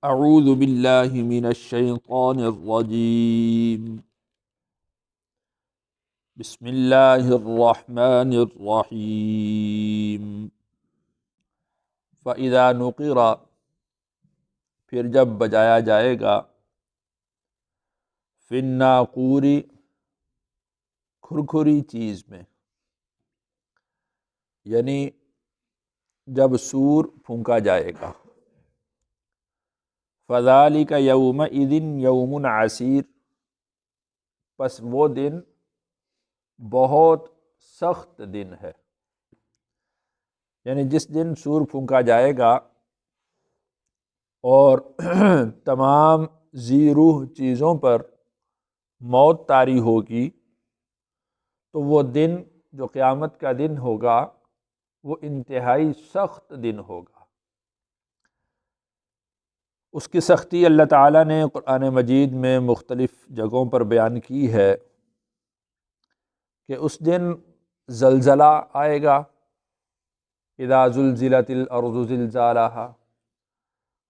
اعوذ باللہ من الشیطان الرجیم بسم اللہ الرحمن الرحیم فَإِذَا نُقِرَ پھر جب بجایا جائے گا فِي النَّاقُورِ کھرکھری چیز میں، یعنی جب سور پھونکا جائے گا۔ فَذَلِكَ يَوْمَئِذٍ يَوْمٌ عَسِيرٌ پس وہ دن بہت سخت دن ہے، یعنی جس دن سور پھونکا جائے گا اور تمام ذی روح چیزوں پر موت طاری ہوگی، تو وہ دن جو قیامت کا دن ہوگا وہ انتہائی سخت دن ہوگا۔ اس کی سختی اللہ تعالیٰ نے قرآن مجید میں مختلف جگہوں پر بیان کی ہے کہ اس دن زلزلہ آئے گا، اذا زلزلت الارض زلزالها،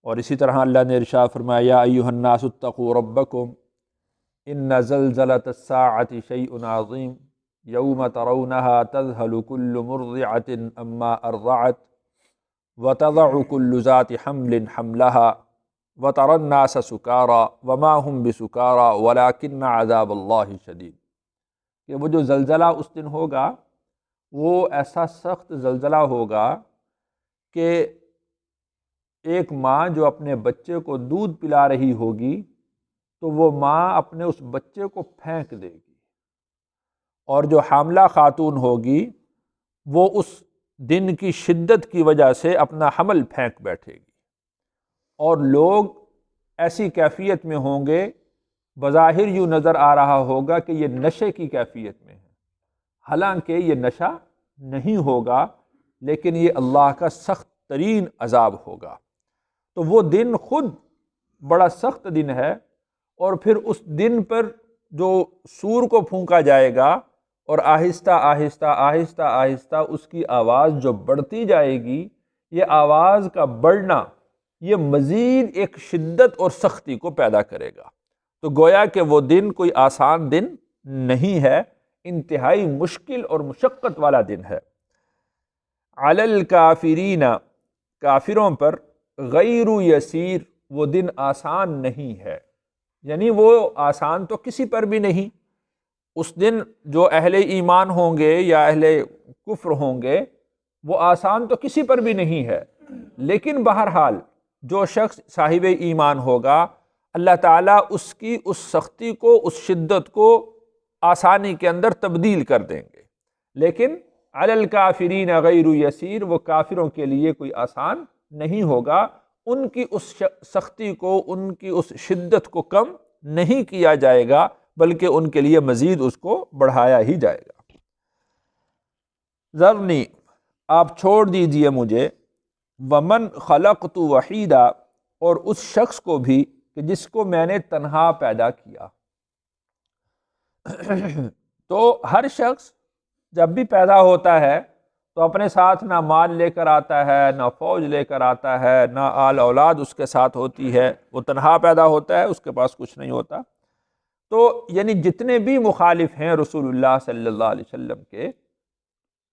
اور اسی طرح اللہ نے ارشاد فرمایا یا ایھا الناس اتقوا ربکم ان زلزلۃ الساعۃ شیء عظیم یوم ترونها تذہل کل مرضعۃ عما ارضعت وتضع کل ذات حمل حملها وتری الناس سکارى وما هم بسکارى ولکن عذاب اللہ شدید، کہ وہ جو زلزلہ اس دن ہوگا وہ ایسا سخت زلزلہ ہوگا کہ ایک ماں جو اپنے بچے کو دودھ پلا رہی ہوگی تو وہ ماں اپنے اس بچے کو پھینک دے گی، اور جو حاملہ خاتون ہوگی وہ اس دن کی شدت کی وجہ سے اپنا حمل پھینک بیٹھے گی، اور لوگ ایسی کیفیت میں ہوں گے بظاہر یوں نظر آ رہا ہوگا کہ یہ نشے کی کیفیت میں ہے، حالانکہ یہ نشہ نہیں ہوگا، لیکن یہ اللہ کا سخت ترین عذاب ہوگا۔ تو وہ دن خود بڑا سخت دن ہے، اور پھر اس دن پر جو سور کو پھونکا جائے گا اور آہستہ آہستہ آہستہ آہستہ اس کی آواز جو بڑھتی جائے گی، یہ آواز کا بڑھنا یہ مزید ایک شدت اور سختی کو پیدا کرے گا۔ تو گویا کہ وہ دن کوئی آسان دن نہیں ہے، انتہائی مشکل اور مشقت والا دن ہے۔ علی الکافرین کافروں پر غیر یسیر وہ دن آسان نہیں ہے، یعنی وہ آسان تو کسی پر بھی نہیں۔ اس دن جو اہل ایمان ہوں گے یا اہل کفر ہوں گے وہ آسان تو کسی پر بھی نہیں ہے، لیکن بہرحال جو شخص صاحب ایمان ہوگا اللہ تعالیٰ اس کی اس سختی کو، اس شدت کو آسانی کے اندر تبدیل کر دیں گے۔ لیکن علی الکافرین غیر یسیر وہ کافروں کے لیے کوئی آسان نہیں ہوگا، ان کی اس سختی کو، ان کی اس شدت کو کم نہیں کیا جائے گا، بلکہ ان کے لیے مزید اس کو بڑھایا ہی جائے گا۔ ذرنی آپ چھوڑ دیجئے مجھے، ومن خلقت وحیدا اور اس شخص کو بھی کہ جس کو میں نے تنہا پیدا کیا۔ تو ہر شخص جب بھی پیدا ہوتا ہے تو اپنے ساتھ نہ مال لے کر آتا ہے، نہ فوج لے کر آتا ہے، نہ آل اولاد اس کے ساتھ ہوتی ہے، وہ تنہا پیدا ہوتا ہے، اس کے پاس کچھ نہیں ہوتا۔ تو یعنی جتنے بھی مخالف ہیں رسول اللہ صلی اللہ علیہ وسلم کے،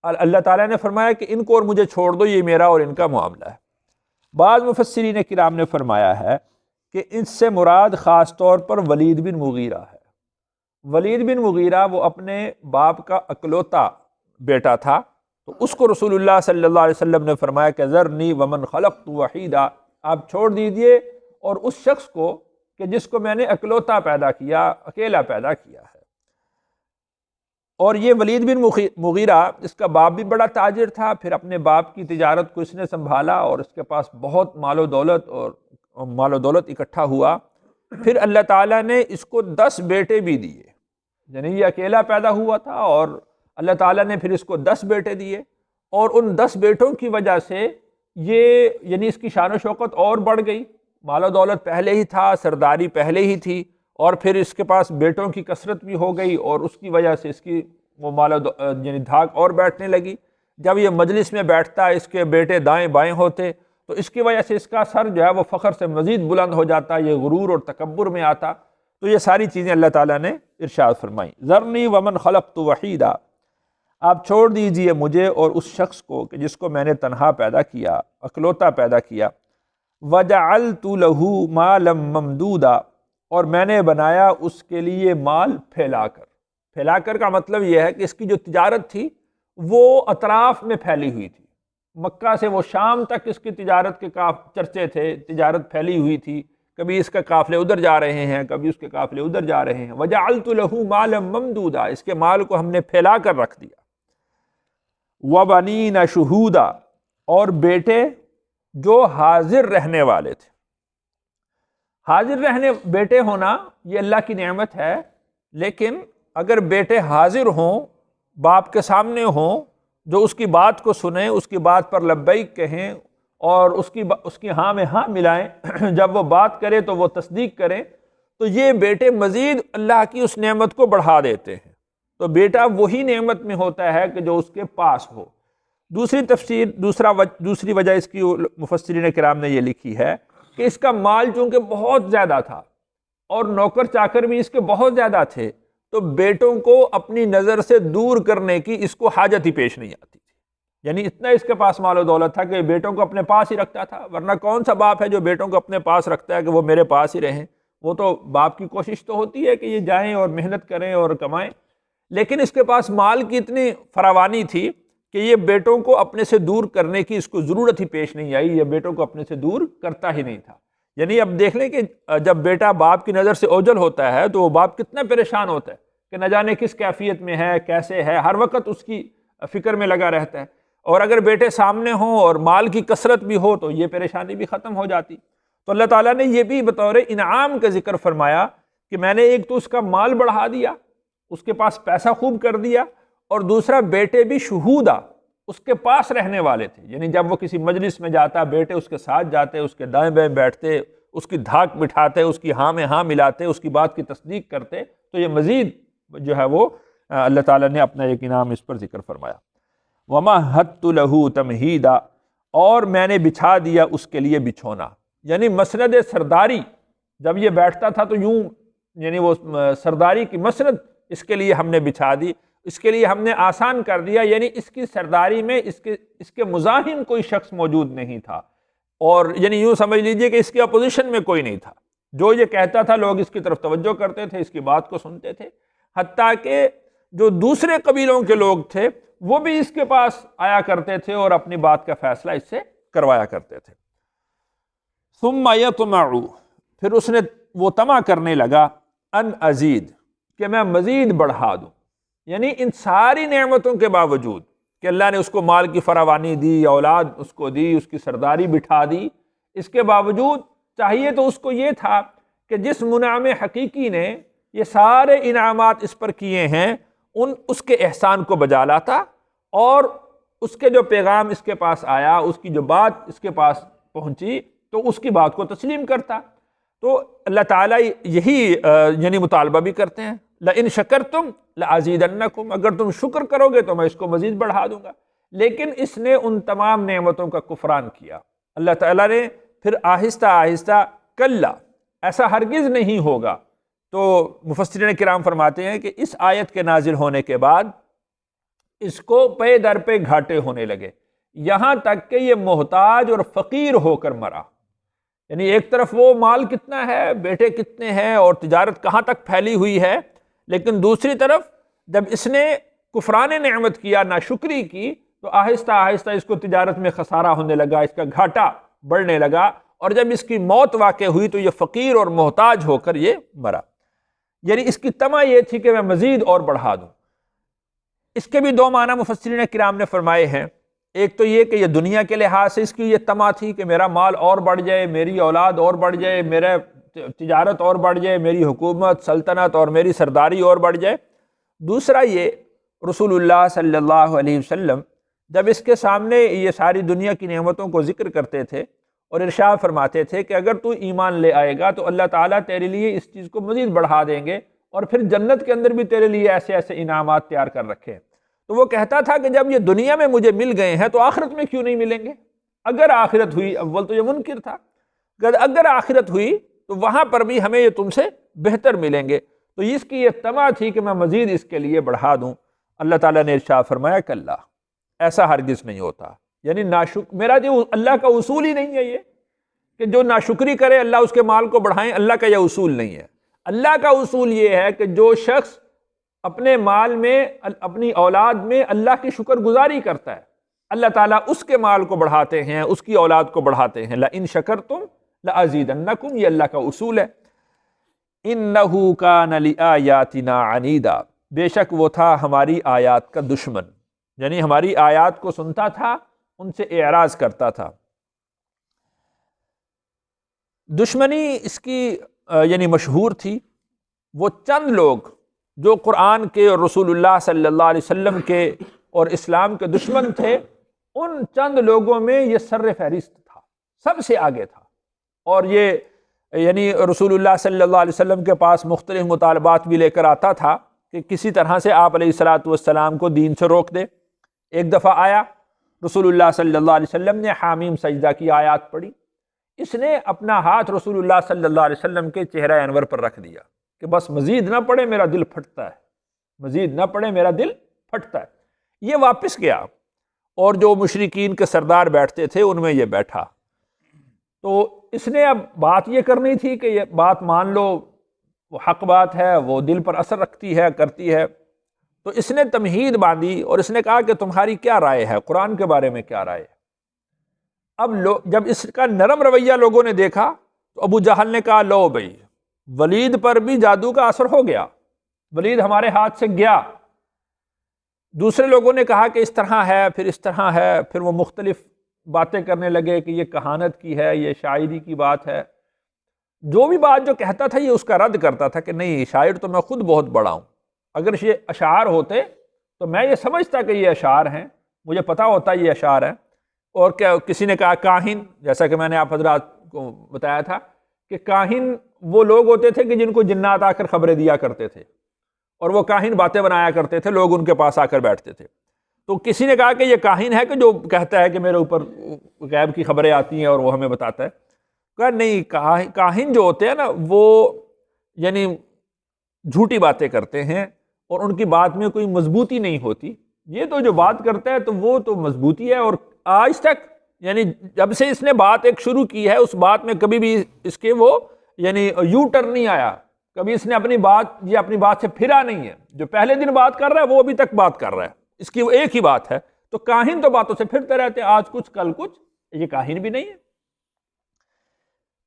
اللہ تعالیٰ نے فرمایا کہ ان کو اور مجھے چھوڑ دو، یہ میرا اور ان کا معاملہ ہے۔ بعض مفسرین کرام نے فرمایا ہے کہ اس سے مراد خاص طور پر ولید بن مغیرہ ہے۔ ولید بن مغیرہ وہ اپنے باپ کا اکلوتا بیٹا تھا، تو اس کو رسول اللہ صلی اللہ علیہ وسلم نے فرمایا کہ ذرنی ومن خلقت وحیدا، آپ چھوڑ دیجئے اور اس شخص کو کہ جس کو میں نے اکلوتا پیدا کیا، اکیلا پیدا کیا ہے۔ اور یہ ولید بن مغیرہ اس کا باپ بھی بڑا تاجر تھا، پھر اپنے باپ کی تجارت کو اس نے سنبھالا اور اس کے پاس بہت مال و دولت اکٹھا ہوا۔ پھر اللہ تعالیٰ نے اس کو 10 بیٹے بھی دیے، یعنی یہ اکیلا پیدا ہوا تھا اور اللہ تعالیٰ نے پھر اس کو 10 بیٹے دیے، اور ان 10 بیٹوں کی وجہ سے یہ یعنی اس کی شان و شوکت اور بڑھ گئی، مال و دولت پہلے ہی تھا، سرداری پہلے ہی تھی، اور پھر اس کے پاس بیٹوں کی کثرت بھی ہو گئی، اور اس کی وجہ سے اس کی وہ یعنی دھاک اور بیٹھنے لگی۔ جب یہ مجلس میں بیٹھتا اس کے بیٹے دائیں بائیں ہوتے، تو اس کی وجہ سے اس کا سر جو ہے وہ فخر سے مزید بلند ہو جاتا، یہ غرور اور تکبر میں آتا۔ تو یہ ساری چیزیں اللہ تعالیٰ نے ارشاد فرمائی۔ ذرنی ومن خلقت وحیدا، آپ چھوڑ دیجئے مجھے اور اس شخص کو کہ جس کو میں نے تنہا پیدا کیا، اکلوتا پیدا کیا۔ وجعلت له مالا ممدودا، اور میں نے بنایا اس کے لیے مال پھیلا کر۔ پھیلا کر کا مطلب یہ ہے کہ اس کی جو تجارت تھی وہ اطراف میں پھیلی ہوئی تھی، مکہ سے وہ شام تک اس کی تجارت کے چرچے تھے، تجارت پھیلی ہوئی تھی، کبھی اس کے قافلے ادھر جا رہے ہیں، کبھی اس کے قافلے ادھر جا رہے ہیں۔ وجعلت له مالا ممدودا، اس کے مال کو ہم نے پھیلا کر رکھ دیا۔ وبنین شہودا، اور بیٹے جو حاضر رہنے والے تھے۔ حاضر رہنے بیٹے ہونا یہ اللہ کی نعمت ہے، لیکن اگر بیٹے حاضر ہوں، باپ کے سامنے ہوں، جو اس کی بات کو سنیں، اس کی بات پر لبیک کہیں اور اس کی ہاں میں ہاں ملائیں، جب وہ بات کرے تو وہ تصدیق کریں، تو یہ بیٹے مزید اللہ کی اس نعمت کو بڑھا دیتے ہیں۔ تو بیٹا وہی نعمت میں ہوتا ہے کہ جو اس کے پاس ہو۔ دوسری وجہ اس کی مفسرین کرام نے یہ لکھی ہے کہ اس کا مال چونکہ بہت زیادہ تھا اور نوکر چاکر بھی اس کے بہت زیادہ تھے، تو بیٹوں کو اپنی نظر سے دور کرنے کی اس کو حاجت ہی پیش نہیں آتی تھی۔ یعنی اتنا اس کے پاس مال و دولت تھا کہ بیٹوں کو اپنے پاس ہی رکھتا تھا، ورنہ کون سا باپ ہے جو بیٹوں کو اپنے پاس رکھتا ہے کہ وہ میرے پاس ہی رہیں؟ وہ تو باپ کی کوشش تو ہوتی ہے کہ یہ جائیں اور محنت کریں اور کمائیں، لیکن اس کے پاس مال کی اتنی فراوانی تھی کہ یہ بیٹوں کو اپنے سے دور کرنے کی اس کو ضرورت ہی پیش نہیں آئی، یہ بیٹوں کو اپنے سے دور کرتا ہی نہیں تھا۔ یعنی اب دیکھ لیں کہ جب بیٹا باپ کی نظر سے اوجھل ہوتا ہے تو وہ باپ کتنا پریشان ہوتا ہے کہ نہ جانے کس کیفیت میں ہے، کیسے ہے، ہر وقت اس کی فکر میں لگا رہتا ہے۔ اور اگر بیٹے سامنے ہوں اور مال کی کثرت بھی ہو تو یہ پریشانی بھی ختم ہو جاتی۔ تو اللہ تعالیٰ نے یہ بھی بطور انعام کا ذکر فرمایا کہ میں نے ایک تو اس کا مال بڑھا دیا، اس کے پاس پیسہ خوب کر دیا، اور دوسرا بیٹے بھی شہودا، اس کے پاس رہنے والے تھے۔ یعنی جب وہ کسی مجلس میں جاتا بیٹے اس کے ساتھ جاتے، اس کے دائیں بائیں بیٹھتے، اس کی دھاک بٹھاتے، اس کی ہاں میں ہاں ملاتے، اس کی بات کی تصدیق کرتے۔ تو یہ مزید جو ہے وہ اللہ تعالیٰ نے اپنا ایک انعام اس پر ذکر فرمایا۔ وَمَهَّدتُّ لَهُ تَمْهِيدًا، اور میں نے بچھا دیا اس کے لیے بچھونا۔ یعنی مسند سرداری، جب یہ بیٹھتا تھا تو یوں، یعنی وہ سرداری کی مسند اس کے لیے ہم نے بچھا دی، اس کے لیے ہم نے آسان کر دیا۔ یعنی اس کی سرداری میں اس کے مزاحم کوئی شخص موجود نہیں تھا، اور یعنی یوں سمجھ لیجئے کہ اس کی اپوزیشن میں کوئی نہیں تھا۔ جو یہ کہتا تھا لوگ اس کی طرف توجہ کرتے تھے، اس کی بات کو سنتے تھے، حتیٰ کہ جو دوسرے قبیلوں کے لوگ تھے وہ بھی اس کے پاس آیا کرتے تھے اور اپنی بات کا فیصلہ اس سے کروایا کرتے تھے۔ ثم یطمع، پھر اس نے وہ طمع کرنے لگا، ان ازید، کہ میں مزید بڑھا دوں۔ یعنی ان ساری نعمتوں کے باوجود کہ اللہ نے اس کو مال کی فراوانی دی، اولاد اس کو دی، اس کی سرداری بٹھا دی، اس کے باوجود چاہیے تو اس کو یہ تھا کہ جس منعم حقیقی نے یہ سارے انعامات اس پر کیے ہیں اس کے احسان کو بجا لاتا، اور اس کے جو پیغام اس کے پاس آیا، اس کی جو بات اس کے پاس پہنچی تو اس کی بات کو تسلیم کرتا۔ تو اللہ تعالیٰ یہی یعنی مطالبہ بھی کرتے ہیں، لَإِن شَكَرْتُمْ لَأَزِيدَنَّكُمْ، اگر تم شکر کرو گے تو میں اس کو مزید بڑھا دوں گا۔ لیکن اس نے ان تمام نعمتوں کا کفران کیا۔ اللہ تعالیٰ نے پھر آہستہ آہستہ، کلا، ایسا ہرگز نہیں ہوگا۔ تو مفسرین کرام فرماتے ہیں کہ اس آیت کے نازل ہونے کے بعد اس کو پے در پہ گھاٹے ہونے لگے، یہاں تک کہ یہ محتاج اور فقیر ہو کر مرا۔ یعنی ایک طرف وہ مال کتنا ہے، بیٹے کتنے ہیں، اور تجارت کہاں تک پھیلی ہوئی ہے، لیکن دوسری طرف جب اس نے کفران نعمت کیا، ناشکری کی، تو آہستہ آہستہ اس کو تجارت میں خسارہ ہونے لگا، اس کا گھاٹا بڑھنے لگا، اور جب اس کی موت واقع ہوئی تو یہ فقیر اور محتاج ہو کر یہ مرا۔ یعنی اس کی طمع یہ تھی کہ میں مزید اور بڑھا دوں۔ اس کے بھی دو معنی مفسرین کرام نے فرمائے ہیں۔ ایک تو یہ کہ یہ دنیا کے لحاظ سے اس کی یہ طمع تھی کہ میرا مال اور بڑھ جائے، میری اولاد اور بڑھ جائے، میرا تجارت اور بڑھ جائے، میری حکومت، سلطنت اور میری سرداری اور بڑھ جائے۔ دوسرا یہ، رسول اللہ صلی اللہ علیہ وسلم جب اس کے سامنے یہ ساری دنیا کی نعمتوں کو ذکر کرتے تھے اور ارشاد فرماتے تھے کہ اگر تو ایمان لے آئے گا تو اللہ تعالیٰ تیرے لیے اس چیز کو مزید بڑھا دیں گے، اور پھر جنت کے اندر بھی تیرے لیے ایسے ایسے انعامات تیار کر رکھے ہیں۔ تو وہ کہتا تھا کہ جب یہ دنیا میں مجھے مل گئے ہیں تو آخرت میں کیوں نہیں ملیں گے؟ اگر آخرت ہوئی، اول تو یہ منکر تھا، اگر آخرت ہوئی تو وہاں پر بھی ہمیں یہ تم سے بہتر ملیں گے، تو اس کی یہ طمع تھی کہ میں مزید اس کے لیے بڑھا دوں۔ اللہ تعالیٰ نے ارشاد فرمایا کہ اللہ ایسا ہرگز نہیں ہوتا، یعنی میرا جو اللہ کا اصول ہی نہیں ہے یہ کہ جو ناشکری کرے اللہ اس کے مال کو بڑھائیں، اللہ کا یہ اصول نہیں ہے۔ اللہ کا اصول یہ ہے کہ جو شخص اپنے مال میں، اپنی اولاد میں اللہ کی شکر گزاری کرتا ہے، اللہ تعالیٰ اس کے مال کو بڑھاتے ہیں، اس کی اولاد کو بڑھاتے ہیں۔ لَإِن شَكَرْتُمْ لَأَزِيدَنَّكُمْ، یہ اللہ کا اصول ہے۔ إِنَّهُ كَانَ لِآيَاتِنَا عَنِيدًا، بے شک وہ تھا ہماری آیات کا دشمن، یعنی ہماری آیات کو سنتا تھا، ان سے اعراض کرتا تھا۔ دشمنی اس کی یعنی مشہور تھی۔ وہ چند لوگ جو قرآن کے اور رسول اللہ صلی اللہ علیہ وسلم کے اور اسلام کے دشمن تھے، ان چند لوگوں میں یہ سر فہرست تھا، سب سے آگے تھا۔ اور یہ یعنی رسول اللہ صلی اللہ علیہ وسلم کے پاس مختلف مطالبات بھی لے کر آتا تھا کہ کسی طرح سے آپ علیہ الصلاۃ والسلام کو دین سے روک دے۔ ایک دفعہ آیا، رسول اللہ صلی اللہ علیہ وسلم نے حامیم سجدہ کی آیات پڑھی، اس نے اپنا ہاتھ رسول اللہ صلی اللہ علیہ وسلم کے چہرہ انور پر رکھ دیا کہ بس مزید نہ پڑھے میرا دل پھٹتا ہے، مزید نہ پڑھے میرا دل پھٹتا ہے۔ یہ واپس گیا اور جو مشرکین کے سردار بیٹھتے تھے ان میں یہ بیٹھا، تو اس نے اب بات یہ کرنی تھی کہ یہ بات مان لو، وہ حق بات ہے، وہ دل پر اثر رکھتی ہے، کرتی ہے، تو اس نے تمہید باندھی اور اس نے کہا کہ تمہاری کیا رائے ہے، قرآن کے بارے میں کیا رائے ہے؟ اب جب اس کا نرم رویہ لوگوں نے دیکھا تو ابو جہل نے کہا لو بھائی، ولید پر بھی جادو کا اثر ہو گیا، ولید ہمارے ہاتھ سے گیا۔ دوسرے لوگوں نے کہا کہ اس طرح ہے، پھر اس طرح ہے، پھر وہ مختلف باتیں کرنے لگے کہ یہ کہانت کی ہے، یہ شاعری کی بات ہے۔ جو بھی بات جو کہتا تھا یہ اس کا رد کرتا تھا کہ نہیں، شاعر تو میں خود بہت بڑا ہوں، اگر یہ اشعار ہوتے تو میں یہ سمجھتا کہ یہ اشعار ہیں، مجھے پتا ہوتا یہ اشعار ہیں۔ اور کیا کسی نے کہا کاہن، جیسا کہ میں نے آپ حضرات کو بتایا تھا کہ کاہن وہ لوگ ہوتے تھے کہ جن کو جنات آ کر خبریں دیا کرتے تھے، اور وہ کاہن باتیں بنایا کرتے تھے، لوگ ان کے پاس آ کر بیٹھتے تھے۔ تو کسی نے کہا کہ یہ کاہن ہے کہ جو کہتا ہے کہ میرے اوپر غیب کی خبریں آتی ہیں اور وہ ہمیں بتاتا ہے۔ کہا نہیں، کاہن جو ہوتے ہیں نا وہ یعنی جھوٹی باتیں کرتے ہیں اور ان کی بات میں کوئی مضبوطی نہیں ہوتی، یہ تو جو بات کرتا ہے تو وہ تو مضبوطی ہے۔ اور آج تک یعنی جب سے اس نے بات ایک شروع کی ہے اس بات میں کبھی بھی اس کے وہ یعنی یو ٹرن نہیں آیا، کبھی اس نے اپنی بات سے پھرا نہیں ہے۔ جو پہلے دن بات کر رہا ہے وہ ابھی تک بات کر رہا ہے، اس کی وہ ایک ہی بات ہے۔ تو کاہن تو باتوں سے پھرتے رہتے ہیں، آج کچھ کل کچھ، یہ کاہن بھی نہیں ہے۔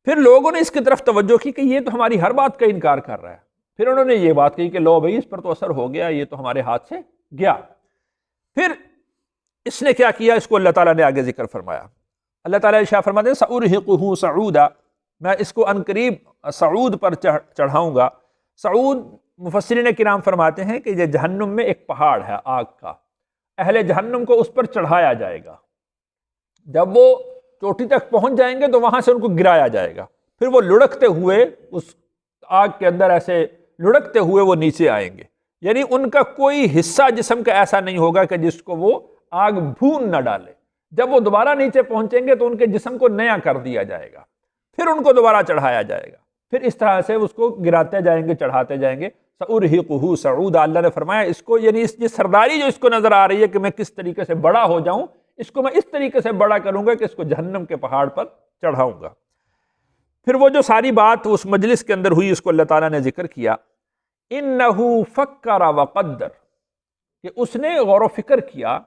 پھر لوگوں نے اس کی طرف توجہ کی کہ یہ تو ہماری ہر بات کا انکار کر رہا ہے۔ پھر انہوں نے یہ بات کہی کہ لو بھائی، اس پر تو اثر ہو گیا، یہ تو ہمارے ہاتھ سے گیا۔ پھر اس نے کیا کیا، اس کو اللہ تعالیٰ نے آگے ذکر فرمایا۔ اللہ تعالیٰ ارشاد فرماتے ہیں سأرہقہ صعودا، میں اس کو عنقریب صعود پر چڑھاؤں گا۔ صعود مفسرین کرام فرماتے ہیں کہ یہ جہنم میں ایک پہاڑ ہے آگ کا، اہل جہنم کو اس پر چڑھایا جائے گا۔ جب وہ چوٹی تک پہنچ جائیں گے تو وہاں سے ان کو گرایا جائے گا، پھر وہ لڑکتے ہوئے اس آگ کے اندر ایسے لڑکتے ہوئے وہ نیچے آئیں گے، یعنی ان کا کوئی حصہ جسم کا ایسا نہیں ہوگا کہ جس کو وہ آگ بھون نہ ڈالے۔ جب وہ دوبارہ نیچے پہنچیں گے تو ان کے جسم کو نیا کر دیا جائے گا، پھر ان کو دوبارہ چڑھایا جائے گا، پھر اس طرح سے اس کو گراتے جائیں گے، چڑھاتے جائیں گے۔ سأرہقہ صعودا، اللہ نے فرمایا اس کو یعنی یہ سرداری جو اس کو نظر آ رہی ہے کہ میں کس طریقے سے بڑا ہو جاؤں، اس کو میں اس طریقے سے بڑا کروں گا کہ اس کو جہنم کے پہاڑ پر چڑھاؤں گا۔ پھر وہ جو ساری بات اس مجلس کے اندر ہوئی اس کو اللہ تعالیٰ نے ذکر کیا، انہ فکر وقدر، کہ اس نے غور و فکر کیا،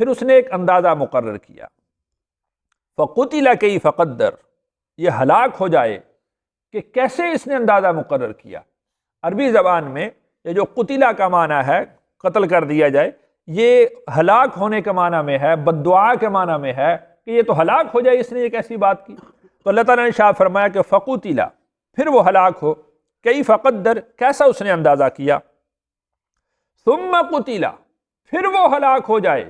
پھر اس نے ایک اندازہ مقرر کیا۔ فقتل کیف قدر، یہ ہلاک ہو جائے کہ کیسے اس نے اندازہ مقرر کیا۔ عربی زبان میں یہ جو قتلہ کا معنی ہے قتل کر دیا جائے، یہ ہلاک ہونے کے معنی میں ہے، بد دعا کے معنی میں ہے کہ یہ تو ہلاک ہو جائے، اس نے یہ کیسی بات کی۔ تو اللہ تعالیٰ نے ارشاد فرمایا کہ فقتل، پھر وہ ہلاک ہو، کیف قدر، کیسا اس نے اندازہ کیا۔ ثم قتل، پھر وہ ہلاک ہو جائے،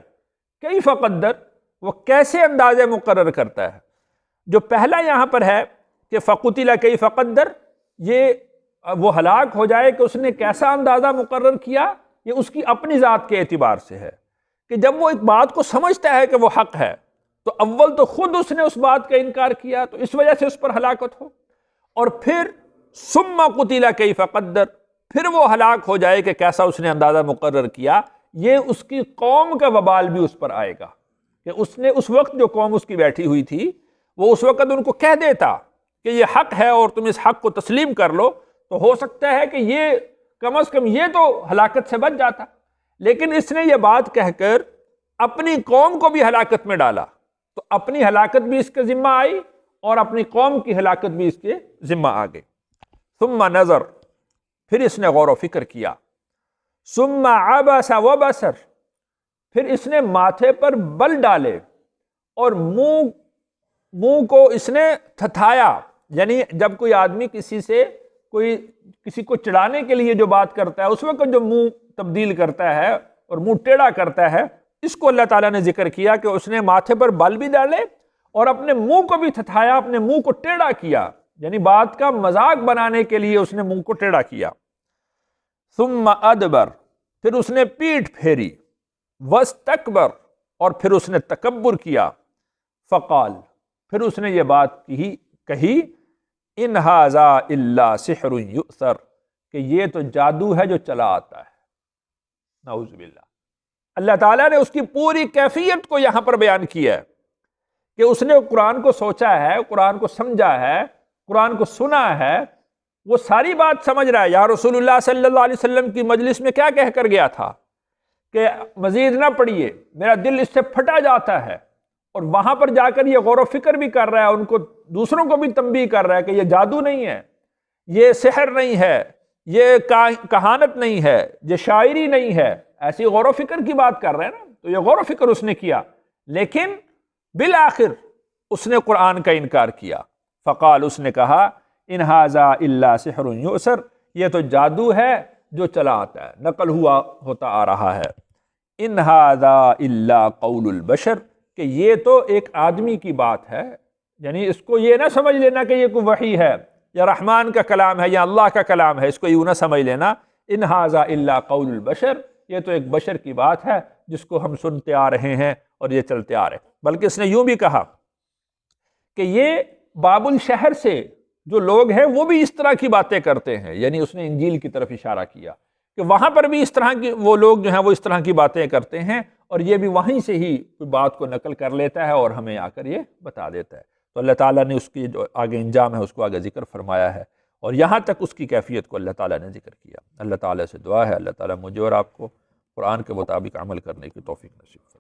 کیف قدر، وہ کیسے اندازے مقرر کرتا ہے۔ جو پہلا یہاں پر ہے کہ فقتل کیف قدر، یہ وہ ہلاک ہو جائے کہ اس نے کیسا اندازہ مقرر کیا، یہ اس کی اپنی ذات کے اعتبار سے ہے کہ جب وہ ایک بات کو سمجھتا ہے کہ وہ حق ہے تو اول تو خود اس نے اس بات کا انکار کیا تو اس وجہ سے اس پر ہلاکت ہو، اور پھر ثم قتل کیف قدر، پھر وہ ہلاک ہو جائے کہ کیسا اس نے اندازہ مقرر کیا۔ یہ اس کی قوم کا وبال بھی اس پر آئے گا کہ اس نے اس وقت جو قوم اس کی بیٹھی ہوئی تھی وہ اس وقت ان کو کہہ دیتا کہ یہ حق ہے اور تم اس حق کو تسلیم کر لو، تو ہو سکتا ہے کہ یہ کم از کم یہ تو ہلاکت سے بچ جاتا، لیکن اس نے یہ بات کہہ کر اپنی قوم کو بھی ہلاکت میں ڈالا، تو اپنی ہلاکت بھی اس کے ذمہ آئی اور اپنی قوم کی ہلاکت بھی اس کے ذمہ آ گئی۔ ثم نظر، پھر اس نے غور و فکر کیا، ثم عبس وبصر، پھر اس نے ماتھے پر بل ڈالے اور منہ کو اس نے تھتھایا، یعنی جب کوئی آدمی کسی کو چڑھانے کے لیے جو بات کرتا ہے اس وقت جو منہ تبدیل کرتا ہے اور منہ ٹیڑھا کرتا ہے، اس کو اللہ تعالیٰ نے ذکر کیا کہ اس نے ماتھے پر بل بھی ڈالے اور اپنے منہ کو بھی تھتھایا، اپنے منہ کو ٹیڑھا کیا، یعنی بات کا مذاق بنانے کے لیے اس نے منہ کو ٹیڑھا کیا۔ ثم ادبر، پھر اس نے پیٹھ پھیری، واستکبر، اور پھر اس نے تکبر کیا، فقال، پھر اس نے یہ بات کہی ان ھذا الا سحر یؤثر، کہ یہ تو جادو ہے جو چلا آتا ہے۔ نعوذ باللہ۔ اللہ تعالیٰ نے اس کی پوری کیفیت کو یہاں پر بیان کیا ہے کہ اس نے قرآن کو سوچا ہے، قرآن کو سمجھا ہے، قرآن کو سنا ہے، وہ ساری بات سمجھ رہا ہے۔ یا رسول اللہ صلی اللہ علیہ وسلم کی مجلس میں کیا کہہ کر گیا تھا کہ مزید نہ پڑھیے، میرا دل اس سے پھٹا جاتا ہے، اور وہاں پر جا کر یہ غور و فکر بھی کر رہا ہے، ان کو دوسروں کو بھی تنبیہ کر رہا ہے کہ یہ جادو نہیں ہے، یہ سحر نہیں ہے، یہ کہانت نہیں ہے، یہ شاعری نہیں ہے، ایسی غور و فکر کی بات کر رہے ہیں نا، تو یہ غور و فکر اس نے کیا، لیکن بالآخر اس نے قرآن کا انکار کیا۔ فقال، اس نے کہا ان ھذا الا سحر یؤثر، یہ تو جادو ہے جو چلا آتا ہے، نقل ہوتا آ رہا ہے۔ ان ھذا الا قول البشر، کہ یہ تو ایک آدمی کی بات ہے، یعنی اس کو یہ نہ سمجھ لینا کہ یہ کوئی وحی ہے یا رحمان کا کلام ہے یا اللہ کا کلام ہے، اس کو یوں نہ سمجھ لینا۔ ان ھذا الا قول البشر، یہ تو ایک بشر کی بات ہے جس کو ہم سنتے آ رہے ہیں اور یہ چلتے آ رہے ہیں۔ بلکہ اس نے یوں بھی کہا کہ یہ بابل شہر سے جو لوگ ہیں وہ بھی اس طرح کی باتیں کرتے ہیں، یعنی اس نے انجیل کی طرف اشارہ کیا کہ وہاں پر بھی اس طرح کی وہ لوگ جو ہیں وہ اس طرح کی باتیں کرتے ہیں، اور یہ بھی وہیں سے ہی کوئی بات کو نقل کر لیتا ہے اور ہمیں آ کر یہ بتا دیتا ہے۔ تو اللہ تعالیٰ نے اس کی جو آگے انجام ہے اس کو آگے ذکر فرمایا ہے، اور یہاں تک اس کی کیفیت کو اللہ تعالیٰ نے ذکر کیا۔ اللہ تعالیٰ سے دعا ہے اللہ تعالیٰ مجھے اور آپ کو قرآن کے مطابق عمل کرنے کی توفیق نصیب فرمائے۔